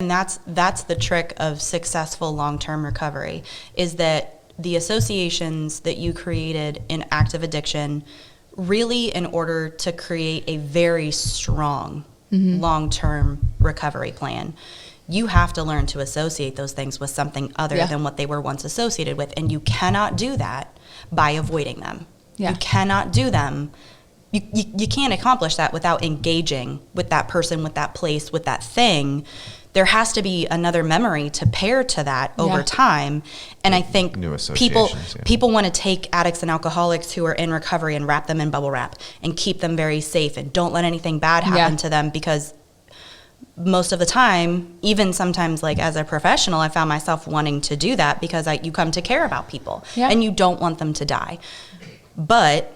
And that's the trick of successful long-term recovery, is that the associations that you created in active addiction, really in order to create a very strong long-term recovery plan, you have to learn to associate those things with something other than what they were once associated with. And you cannot do that by avoiding them. You cannot do them. You can't accomplish that without engaging with that person, with that place, with that thing. There has to be another memory to pair to that over time. And I think people want to take addicts and alcoholics who are in recovery and wrap them in bubble wrap and keep them very safe and don't let anything bad happen to them, because most of the time, even sometimes like as a professional, I found myself wanting to do that because you come to care about people and you don't want them to die. But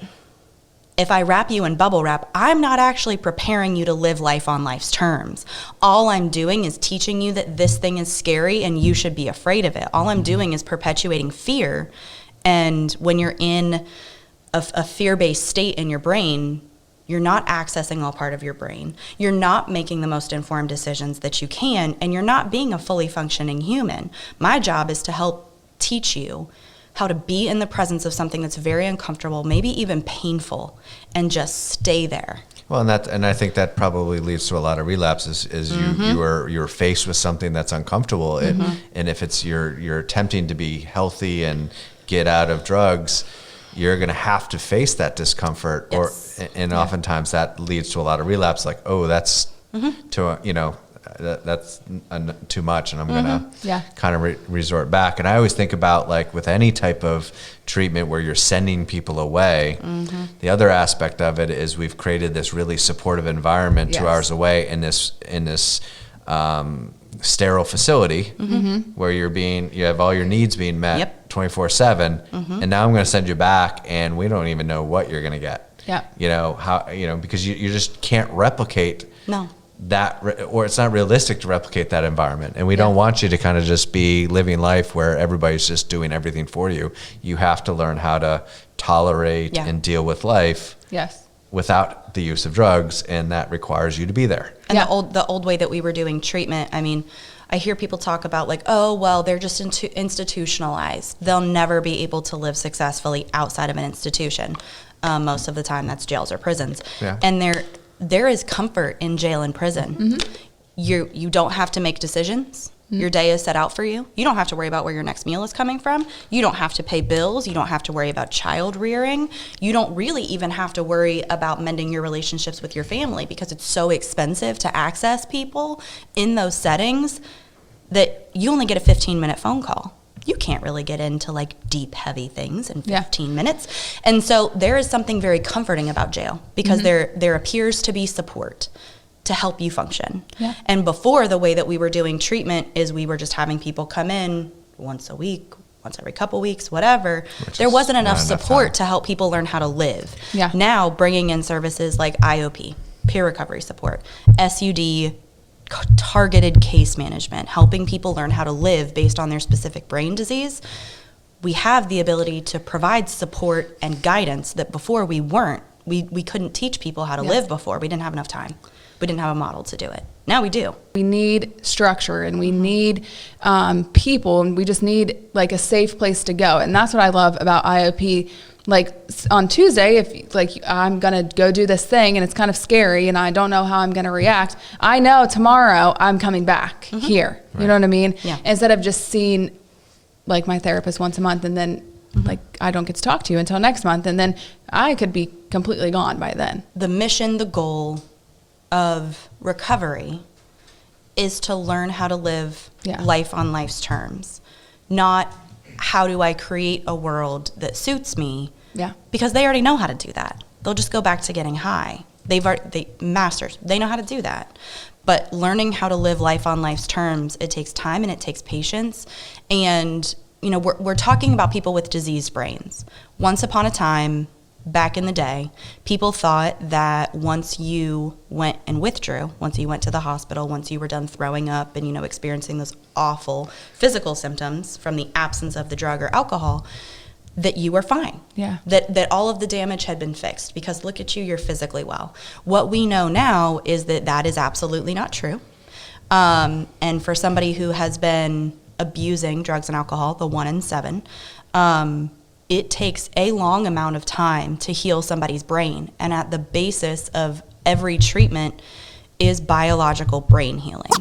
if I wrap you in bubble wrap, I'm not actually preparing you to live life on life's terms. All I'm doing is teaching you that this thing is scary and you should be afraid of it. All I'm doing is perpetuating fear. And when you're in a fear-based state in your brain, you're not accessing all part of your brain. You're not making the most informed decisions that you can, and you're not being a fully functioning human. My job is to help teach you how to be in the presence of something that's very uncomfortable, maybe even painful, and just stay there. Well, and I think that probably leads to a lot of relapses. Is you're faced with something that's uncomfortable, and if it's you're attempting to be healthy and get out of drugs, you're going to have to face that discomfort, and oftentimes that leads to a lot of relapse. Like, oh, that's that's too much, and I'm going to kind of resort back. And I always think about, like, with any type of treatment where you're sending people away, the other aspect of it is we've created this really supportive environment 2 hours away in this sterile facility where you have all your needs being met 24/7, and now I'm going to send you back, and we don't even know what you're going to get. Because you just can't replicate that, or it's not realistic to replicate that environment. And we don't want you to kind of just be living life where everybody's just doing everything for you. You have to learn how to tolerate and deal with life without the use of drugs, and that requires you to be there. And the old way that we were doing treatment, I mean, I hear people talk about, like, oh, well, they're just institutionalized. They'll never be able to live successfully outside of an institution. Most of the time, that's jails or prisons. And there is comfort in jail and prison. You don't have to make decisions. Your day is set out for you. You don't have to worry about where your next meal is coming from. You don't have to pay bills. You don't have to worry about child rearing. You don't really even have to worry about mending your relationships with your family, because it's so expensive to access people in those settings that you only get a 15-minute phone call. You can't really get into, like, deep, heavy things in 15 minutes. And so there is something very comforting about jail, because there appears to be support to help you function. And before, the way that we were doing treatment is we were just having people come in once a week, once every couple weeks, whatever. There wasn't enough support to help people learn how to live. Now, bringing in services like IOP, peer recovery support, SUD, targeted case management, helping people learn how to live based on their specific brain disease, we have the ability to provide support and guidance that before we weren't. We couldn't teach people how to live before. We didn't have enough time. We didn't have a model to do it. Now we do. We need structure, and we need people, and we just need, like, a safe place to go. And that's what I love about IOP. Like, on Tuesday, if, like, I'm going to go do this thing and it's kind of scary and I don't know how I'm going to react, I know tomorrow I'm coming back here. You know what I mean? Instead of just seeing, like, my therapist once a month, and then like, I don't get to talk to you until next month, and then I could be completely gone by then. The mission, the goal of recovery is to learn how to live life on life's terms, not how do I create a world that suits me? Because they already know how to do that. They'll just go back to getting high. They masters. They know how to do that. But learning how to live life on life's terms, it takes time and it takes patience. And we're talking about people with diseased brains. Once upon a time, back in the day, people thought that once you went and withdrew, once you went to the hospital, once you were done throwing up and, experiencing those awful physical symptoms from the absence of the drug or alcohol, that you were fine. That all of the damage had been fixed, because look at you, you're physically well. What we know now is that is absolutely not true. And for somebody who has been abusing drugs and alcohol, the 1 in 7, it takes a long amount of time to heal somebody's brain. And at the basis of every treatment is biological brain healing.